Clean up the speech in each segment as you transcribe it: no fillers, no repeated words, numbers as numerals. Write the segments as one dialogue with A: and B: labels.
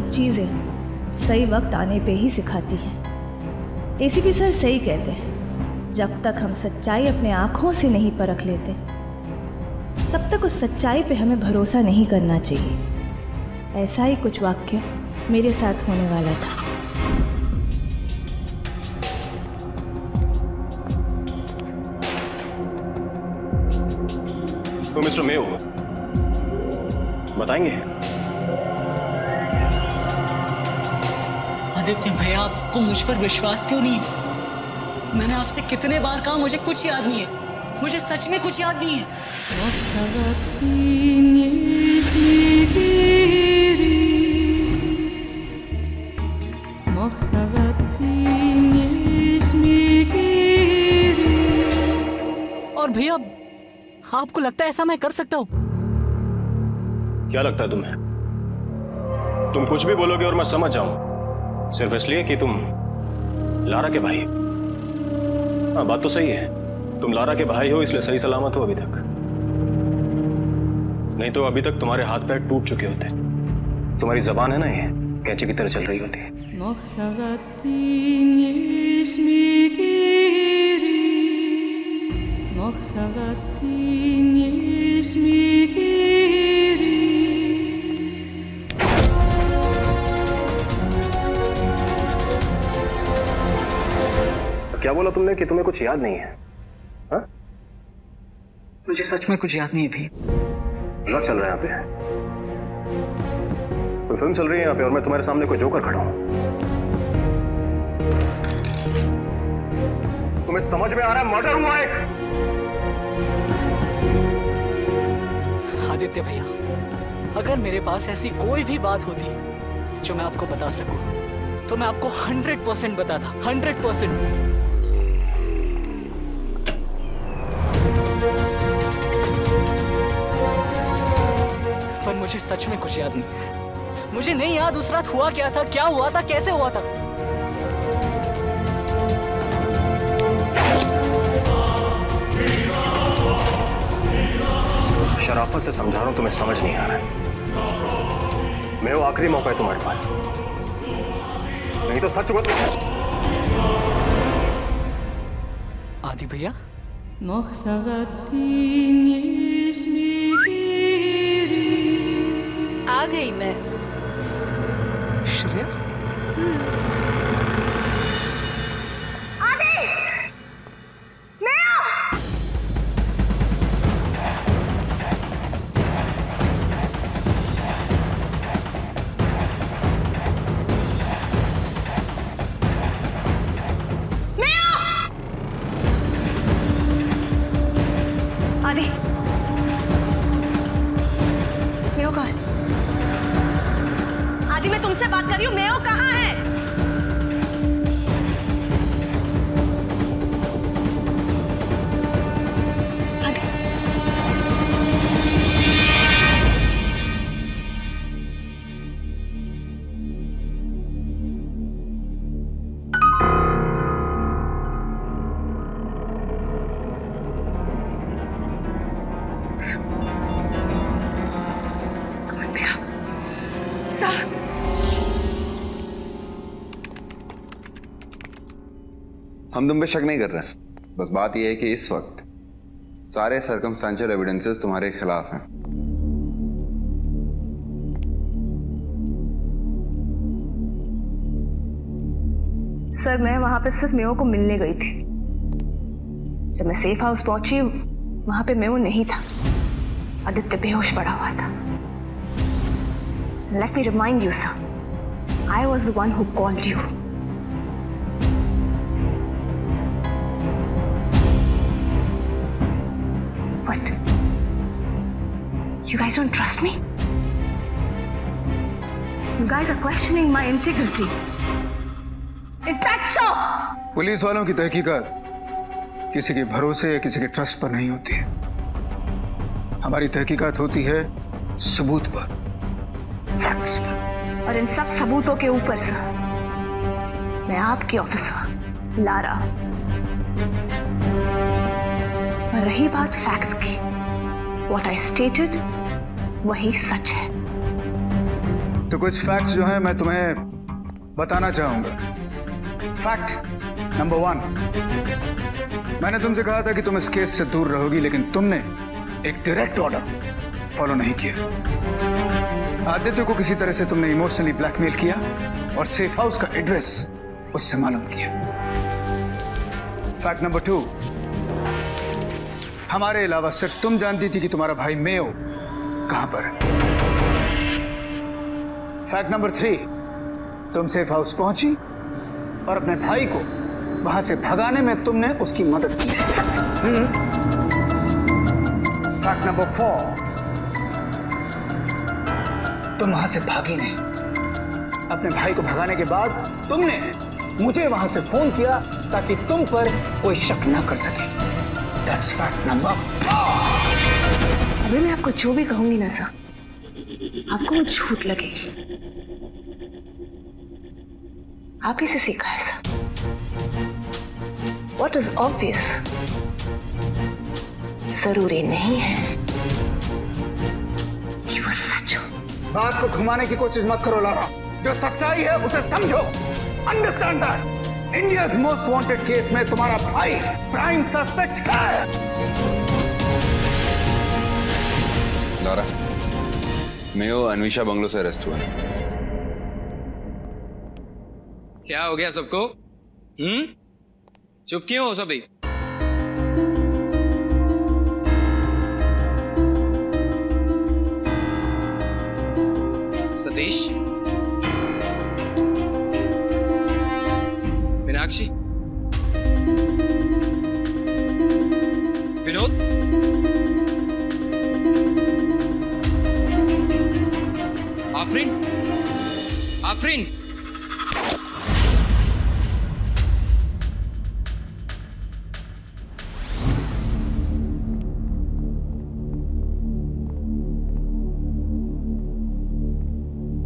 A: चीज़ें सही वक्त आने पे ही सिखाती हैं। एसीपी सर सही कहते हैं, जब तक हम सच्चाई अपने आँखों से नहीं परख लेते तब तक उस सच्चाई पे हमें भरोसा नहीं करना चाहिए। ऐसा ही कुछ वाक्य मेरे साथ होने वाला था।
B: तो मिस्टर मेयो बताएंगे?
C: आदित्य भैया, आपको मुझ पर विश्वास क्यों नहीं है? मैंने आपसे कितने बार कहा मुझे कुछ याद नहीं है, मुझे सच में कुछ याद नहीं है। और भैया, आपको लगता है ऐसा मैं कर सकता हूँ?
B: क्या लगता है तुम्हें? तुम कुछ भी बोलोगे और मैं समझ जाऊं, सिर्फ इसलिए कि तुम लारा के भाई। हाँ, बात तो सही है, तुम लारा के भाई हो इसलिए सही सलामत हो अभी तक, नहीं तो अभी तक तुम्हारे हाथ पैर टूट चुके होते। तुम्हारी जबान है ना, ये कैंची की तरह चल रही होती है। क्या बोला तुमने कि तुम्हें कुछ याद नहीं है? हा?
C: मुझे सच में कुछ याद नहीं है भैया।
B: क्या चल रहा है यहाँ पे? कोई फिल्म चल रही है यहाँ पे और मैं तुम्हारे सामने कोई जोकर खड़ा हूं। तुम्हें समझ में आ रहा है मर्डर हुआ एक?
C: आदित्य भैया, अगर मेरे पास ऐसी कोई भी बात होती जो मैं आपको बता सकूं तो मैं आपको 100% बताता। 100%। पर मुझे सच में कुछ याद नहीं। मुझे नहीं याद उस रात हुआ क्या था, क्या हुआ था, कैसे हुआ था।
B: शराफत से समझा रहा हूं, तुम्हें समझ नहीं आ रहा है। मैं वो आखिरी मौका है तुम्हारे पास, नहीं तो सच बता।
C: आदि भैया,
D: आ गई मैं।
C: श्रेया,
A: आदि, मेयो कहाँ है? आदि, मैं तुमसे बात कर रही हूँ, मेयो कहाँ है? आदि,
E: हम तुम पे शक नहीं कर रहे हैं, बस बात यह है कि इस वक्त सारे सर्कमस्टेंशियल एविडेंसेस तुम्हारे खिलाफ हैं।
A: सर, मैं वहां पे सिर्फ मेयो को मिलने गई थी। जब मैं सेफ हाउस पहुंची, वहां पे मेयो नहीं था। आदित्य बेहोश पड़ा हुआ था। Let me remind you sir, I was the one who called you. What? You guys don't trust me? You guys are questioning my integrity. Is that so?
F: Police वालों की तहकीकात किसी के भरोसे या किसी के ट्रस्ट पर नहीं होती है। हमारी तहकीकात होती है सबूत पर, फैक्ट्स पर।
A: और इन सब सबूतों के ऊपर सर, मैं आपकी ऑफिसर लारा। और रही बात फैक्ट्स की, व्हाट आई स्टेटेड वही सच है।
F: तो कुछ फैक्ट्स जो हैं मैं तुम्हें बताना चाहूंगा। फैक्ट नंबर 1, मैंने तुमसे कहा था कि तुम इस केस से दूर रहोगी, लेकिन तुमने एक डायरेक्ट ऑर्डर फॉलो नहीं किया। आदित्य को किसी तरह से तुमने इमोशनली ब्लैकमेल किया और सेफ हाउस का एड्रेस उससे मालूम किया। फैक्ट नंबर 2, हमारे अलावा सिर्फ तुम जानती थी कि तुम्हारा भाई मेयो कहां पर है। फैक्ट नंबर 3, तुम सेफ हाउस पहुंची और अपने भाई को वहां से भगाने में तुमने उसकी मदद की। फैक्ट नंबर 4, तुम वहां से भागी नहीं। अपने भाई को भगाने के बाद तुमने मुझे वहां से फोन किया ताकि तुम पर कोई शक ना कर सके। That's fact number 4।
A: अभी मैं आपको जो भी कहूंगी ना सर, आपको वो झूठ लगेगी। आप इसे सीखा है सर। What is obvious जरूरी नहीं है कि वो सच हो।
F: बात को घुमाने की कोशिश मत करो लारा। जो सच्चाई है उसे समझो। Understand that. India's most wanted case में तुम्हारा भाई प्राइम सस्पेक्ट है।
E: लारा, मेयो अन्विशा बंगलो से अरेस्ट हुआ है।
D: क्या हो गया सबको? चुप क्यों हो सभी? सतीश, मीनाक्षी, विनोद, आफरीन, आफरीन,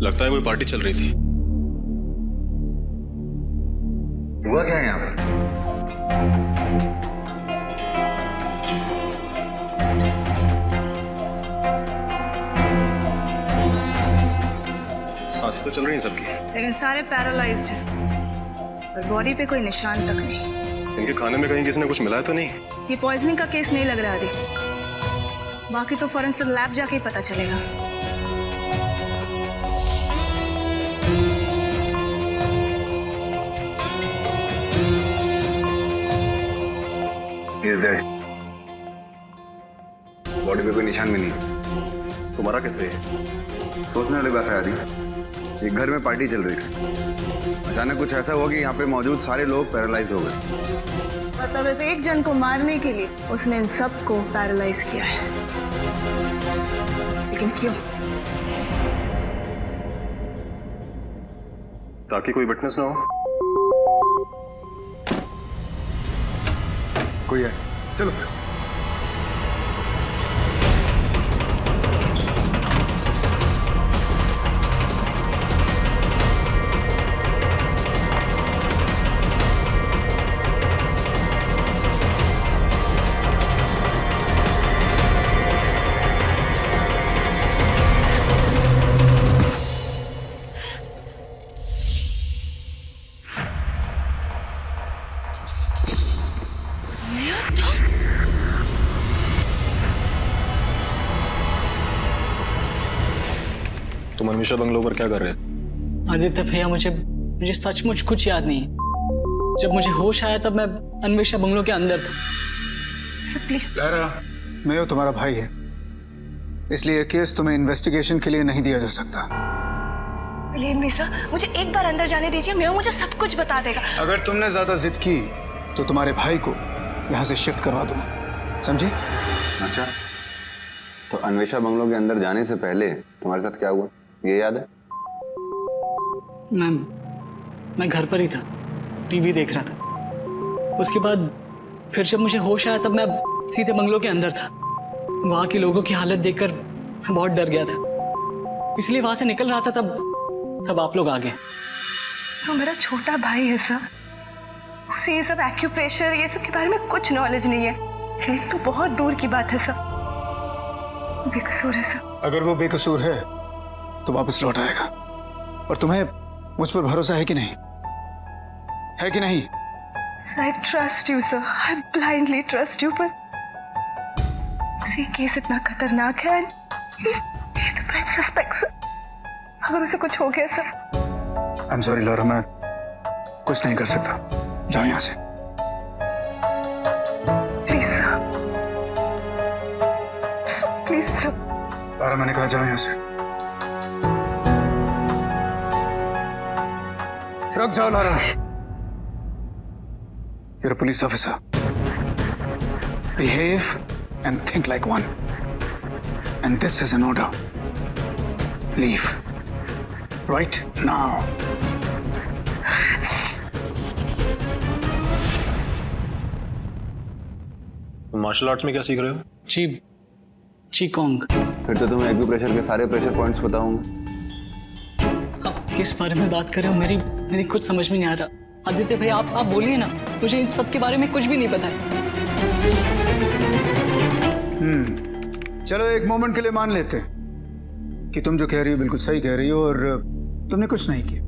B: लगता है कोई पार्टी चल रही थी।
E: हुआ क्या है यहाँ पे?
B: सांसें तो चल रही हैं सबकी,
A: लेकिन सारे पैरालाइज्ड हैं और बॉडी पे कोई निशान तक नहीं।
B: इनके खाने में कहीं किसी ने कुछ मिलाया तो नहीं?
A: ये पॉइजनिंग का केस नहीं लग रहा आदि। बाकी तो फॉरेंसिक लैब जाके ही पता चलेगा।
E: बॉडी पे कोई निशान भी नहीं।
B: तुम्हारा कैसे है?
E: सोचने वाली बात है आदि। एक घर में पार्टी चल रही थी, अचानक कुछ ऐसा हुआ कि यहाँ पे मौजूद सारे लोग पैरालाइज हो गए।
A: मतलब इस एक जन को मारने के लिए उसने इन सबको पैरालाइज किया है। लेकिन क्यों?
B: ताकि कोई विटनेस ना हो।
F: कोई है? चलो फिर।
B: तुम अन्विशा बंगलो पर क्या कर रहे थे?
C: आदित्य भैया, मुझे सचमुच कुछ याद नहीं है। जब मुझे होश आया तब मैं अन्वेषा बंगलो के अंदर था।
A: Sir please.
F: लारा, मेयो तुम्हारा भाई है, इसलिए केस तुम्हें इन्वेस्टिगेशन के लिए नहीं दिया जा सकता।
A: बिलीव मी सर, मुझे एक बार अंदर जाने दीजिए। मेयो मुझे सब कुछ बता देगा।
F: अगर तुमने ज्यादा जिद की तो तुम्हारे भाई को यहाँ से शिफ्ट करवा दूंगा, समझी?
E: अच्छा, तो अन्वेषा बंगलो के अंदर जाने से पहले तुम्हारे साथ क्या हुआ ये याद है?
C: मैं घर पर ही था, टीवी देख रहा था। उसके बाद फिर जब मुझे होश आया तब मैं सीधे बंगलो के अंदर था। वहाँ के लोगों की हालत देखकर मैं बहुत डर गया था, इसलिए वहां से निकल रहा था तब आप लोग आ गए।
A: तो मेरा छोटा भाई है सर, उसे ये सब एक्यूप्रेशर ये सब के बारे में कुछ नॉलेज नहीं है। ये तो बहुत दूर की बात है सर। बेकसूर है सर।
F: अगर वो बेकसूर है तो वापस लौट आएगा। और तुम्हें मुझ पर भरोसा है कि नहीं? है कि नहीं?
A: I trust you, sir. I blindly trust you, पर ये केस इतना खतरनाक है। He's the prime suspect, sir. अगर उसे कुछ हो गया, सर।
F: I'm sorry, लॉरा, मैं कुछ नहीं कर सकता। जाओ यहाँ से।
A: Please, sir. Please, sir.
F: Laura, मैंने कहा जाओ यहाँ से। रुक जाओ Laura. You're a police officer. Behave and think like one. And this is an order. Leave. Right now.
B: Martial arts में क्या सीख रहे हो?
C: ची कॉन्ग।
E: फिर तो तुम्हें एक्यूप्रेशर के सारे प्रेशर पॉइंट्स बताऊंगा।
C: आप किस बारे में बात कर रहे हो? मेरी कुछ समझ में नहीं आ रहा। आदित्य भाई, आप बोलिए ना, मुझे इन सब के बारे में कुछ भी नहीं पता है।
F: चलो एक मोमेंट के लिए मान लेते हैं कि तुम जो कह रही हो बिल्कुल सही कह रही हो और तुमने कुछ नहीं किया,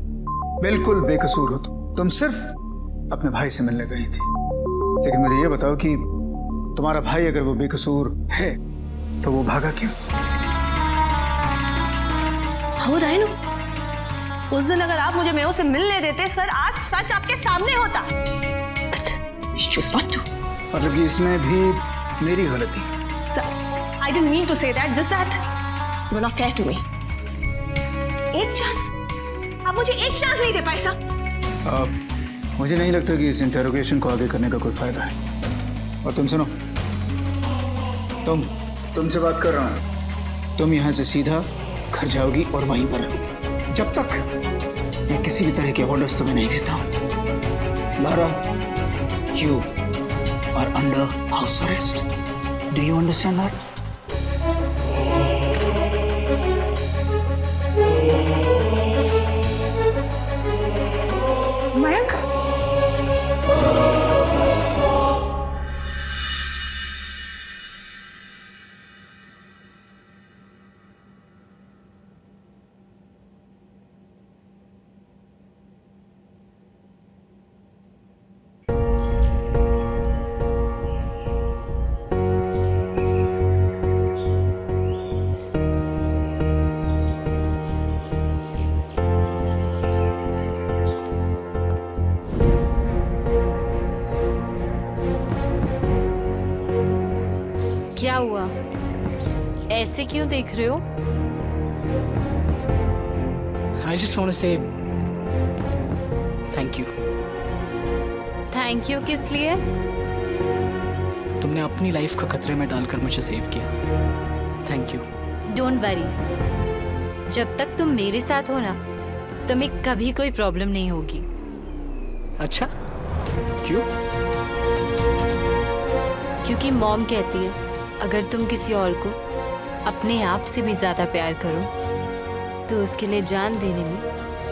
F: बिल्कुल बेकसूर हो तुम सिर्फ अपने भाई से मिलने गई थी। लेकिन मुझे ये बताओ कि तुम्हारा भाई अगर वो बेकसूर है तो वो भागा क्यों?
A: हो राइनो, उस दिन अगर आप मुझे मेयो से मिलने देते सर, आज सच आपके सामने होता।
F: मतलब कि इसमें भी मेरी गलती?
A: Sir, I didn't mean to say that, just that you were not fair to me. एक चांस, आप मुझे एक चांस नहीं दे पाए सर।
F: मुझे नहीं लगता कि इस इंटेरोगेशन को आगे करने का कोई फायदा है। और तुम सुनो, तुमसे बात कर रहा हूँ। तुम यहाँ से सीधा घर जाओगी और वहीं पर रहोगी जब तक मैं किसी भी तरह के ऑर्डर्स तुम्हें नहीं देता हूँ। Lara, you are under house arrest. Do you understand that?
A: Mayank,
G: क्या हुआ? ऐसे क्यों देख रहे हो?
C: I just want to say thank you.
G: Thank you किस लिए?
C: तुमने अपनी लाइफ को खतरे में डालकर मुझे सेव किया। Thank you.
G: डोंट वरी, जब तक तुम मेरे साथ हो ना, तुम्हें कभी कोई प्रॉब्लम नहीं होगी।
C: अच्छा, क्यों?
G: क्योंकि मॉम कहती है अगर तुम किसी और को अपने आप से भी ज्यादा प्यार करो तो उसके लिए जान देने में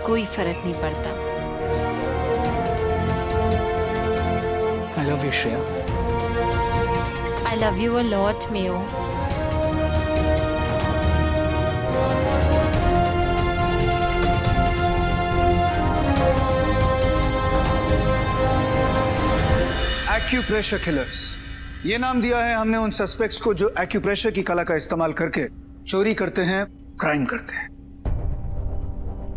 G: कोई फर्क नहीं पड़ता।
C: I love you, Shreya.
G: I love you a lot, Mayo.
F: Acupressure killers, ये नाम दिया है हमने उन सस्पेक्ट्स को जो एक्यूप्रेशर की कला का इस्तेमाल करके चोरी करते हैं, क्राइम करते हैं।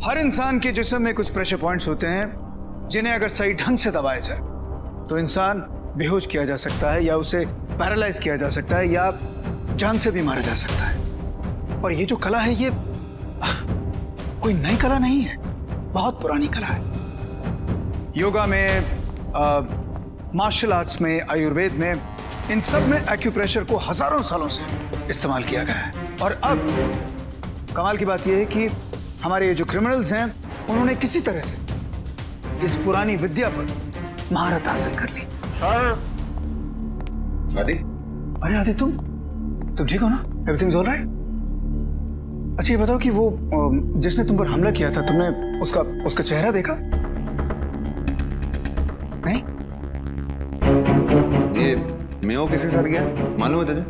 F: हर इंसान के जिस्म में कुछ प्रेशर पॉइंट्स होते हैं जिन्हें अगर सही ढंग से दबाया जाए तो इंसान बेहोश किया जा सकता है या उसे पैरालाइज किया जा सकता है या जान से भी मारा जा सकता है। और ये जो कला है ये कोई नई कला नहीं है, बहुत पुरानी कला है। योगा में, मार्शल आर्ट्स में, आयुर्वेद में, इन सब में एक्यूप्रेशर को हजारों सालों से इस्तेमाल किया गया है। और अब कमाल की बात यह है कि हमारे ये जो क्रिमिनल्स हैं उन्होंने किसी तरह से इस पुरानी विद्या पर महारत हासिल कर ली।
E: आदि?
F: अरे आदि, तुम ठीक हो ना? Everything all right? अच्छा ये बताओ कि वो जिसने तुम पर हमला किया था, तुमने उसका चेहरा देखा? नहीं?
E: ये मेयो किसके साथ गया मालूम है तुझे?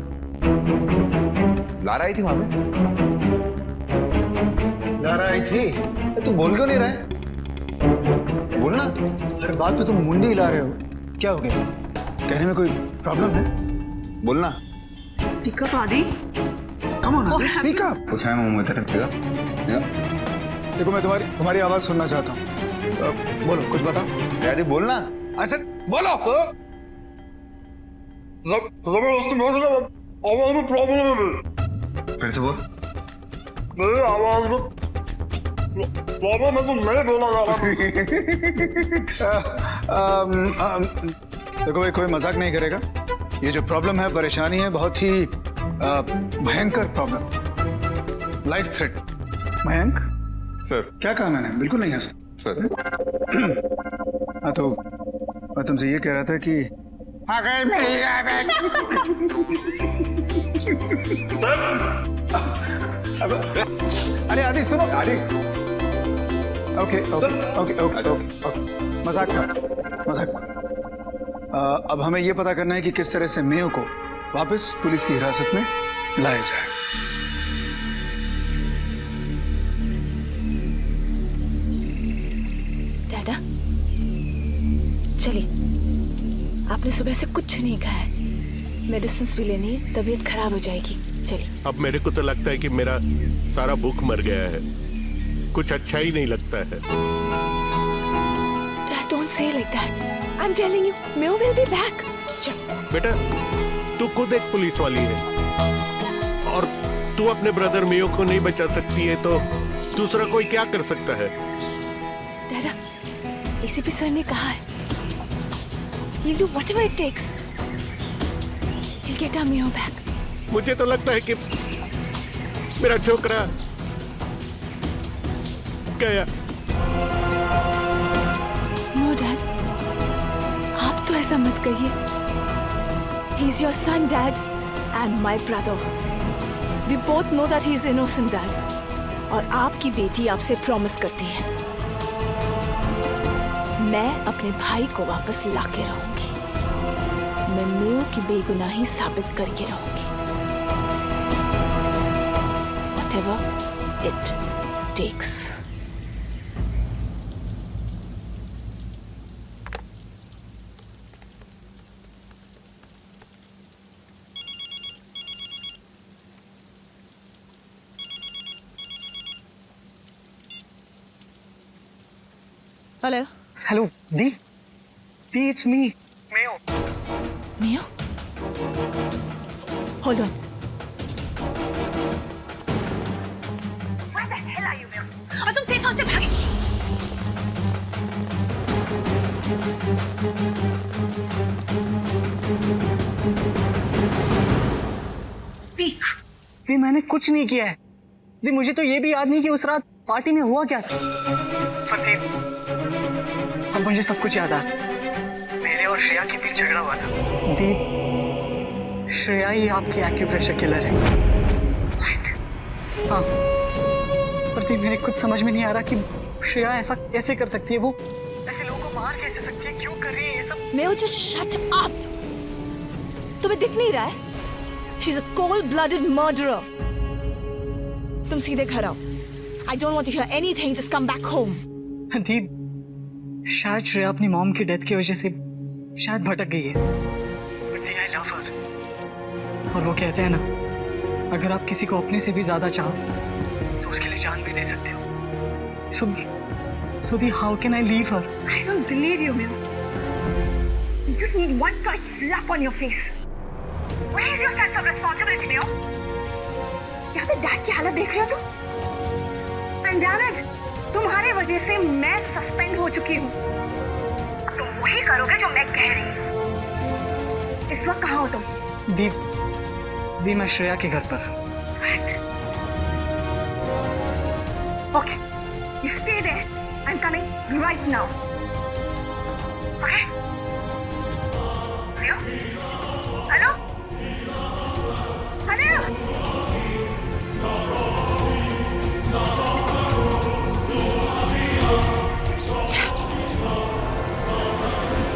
E: लारा आई थी वहां पे।
F: लारा आई थी।
E: तू बोल क्यों नहीं रहा है? बोलना।
F: अरे बात पे तुम मुंडी हिला रहे हो, क्या हो गया? कहने में कोई प्रॉब्लम है?
E: बोलना।
A: स्पीक अप आदि।
F: कम ऑन आदि, स्पीक अप।
E: कुछ है मुंह में तेरे?
F: देखो मैं तुम्हारी आवाज सुनना चाहता हूँ। बोलो, कुछ बताओ।
E: आदि बोलना।
F: सर बोलो।
H: आवाज में प्रॉब्लम है।
E: फिर से बोल।
H: मेरी आवाज में प्रॉब्लम है तो नहीं बोला जा रहा।
F: देखो भाई, कोई मजाक नहीं करेगा। ये जो प्रॉब्लम है, परेशानी है, बहुत ही भयंकर problem, life threat. Mayank
E: sir.
F: क्या कहा मैंने? बिल्कुल नहीं हंस
E: सर।
F: हाँ तो मैं तुमसे ये कह रहा था कि
H: सर
F: अरे आदि सुनो, आदि। Okay okay okay okay okay मजाक कर। अब हमें ये पता करना है कि किस तरह से मेयो को वापस पुलिस की हिरासत में लाया जाए।
A: दादा चलिए, आपने सुबह से कुछ नहीं खाया है, मेडिसिन भी लेनी है, तबीयत खराब हो जाएगी। चलिए।
I: अब मेरे को तो लगता है कि मेरा सारा भूख मर गया है, कुछ अच्छा ही नहीं लगता है।
A: Dad, don't say like that. I'm telling you, Meo will be back. चल।
I: बेटा, तू खुद एक पुलिस वाली है और तू अपने ब्रदर मियो को नहीं बचा सकती है तो दूसरा कोई क्या कर सकता है?
A: दादा, एसीपी सर ने कहा है, he'll do whatever it takes. He'll get our Meo back.
I: मुझे तो लगता है कि मेरा छोकरा गया।
A: No, Dad. आप तो ऐसा मत कहिए। He's your son, Dad, and my brother. We both know that he's innocent, Dad. और आपकी बेटी आपसे प्रॉमिस करती है, मैं अपने भाई को वापस लाके रहूंगी। मैं मेयो की बेगुनाही साबित करके रहूंगी। Whatever it takes. Hello.
C: Hello the, it's me Mayo.
A: Meo? Hold on. Where the hell are you, Meo? और तुम सेफ हाउस से भागे। Speak.
C: दी मैंने कुछ नहीं किया है। दी मुझे तो ये भी याद नहीं कि उस रात पार्टी में हुआ क्या था। अब मुझे सब कुछ याद आ, मेरे और श्रेया के बीच झगड़ा हुआ था। दी, श्रेया ही आपकी एक्यूप्रेशर किलर है। हाँ, पर दी मेरे कुछ समझ में नहीं आ रहा कि श्रेया ऐसा कैसे कर सकती है। वो ऐसे लोगों को मार कैसे सकती है, क्यों कर रही है ये सब?
A: Meo, just shut up. तुम्हें दिख नहीं रहा है? She's a cold-blooded murderer. तुम सीधे घर आओ। I don't want to hear anything. Just come back home.
C: दी, शायद श्रेया अपनी मॉम की डेथ की वजह से शायद भटक गई है। But I love her. और वो कहते हैं ना, अगर आप किसी को अपने से भी ज्यादा चाहो तो उसके लिए जान भी दे सकते हो। So how can I leave her?
J: I don't believe you, Meo. You just need one tight slap on your face. Where is your sense of responsibility, Meo? यहाँ पे डैड की हालत देख रहे हो तुम? And damn it, तुम्हारे वजह से मैं सस्पेंड हो चुकी हूँ। तुम वही करोगे जो मैं कह रही हूँ। इस वक्त कहाँ हो तुम?
C: दी मैं श्रेया के घर पर।
J: What? Okay, you stay there. I'm coming right now. Okay? Hello? Hello? Hello?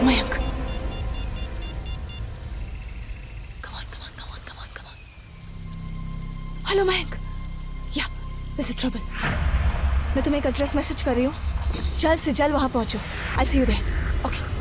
A: Mayank. Come on. Hello, Mayank. Yeah, there's a trouble. मैं तुम्हें एक एड्रेस मैसेज कर रही हूँ, जल्द से जल्द वहाँ पहुँचो। आई सी यू देयर। ओके।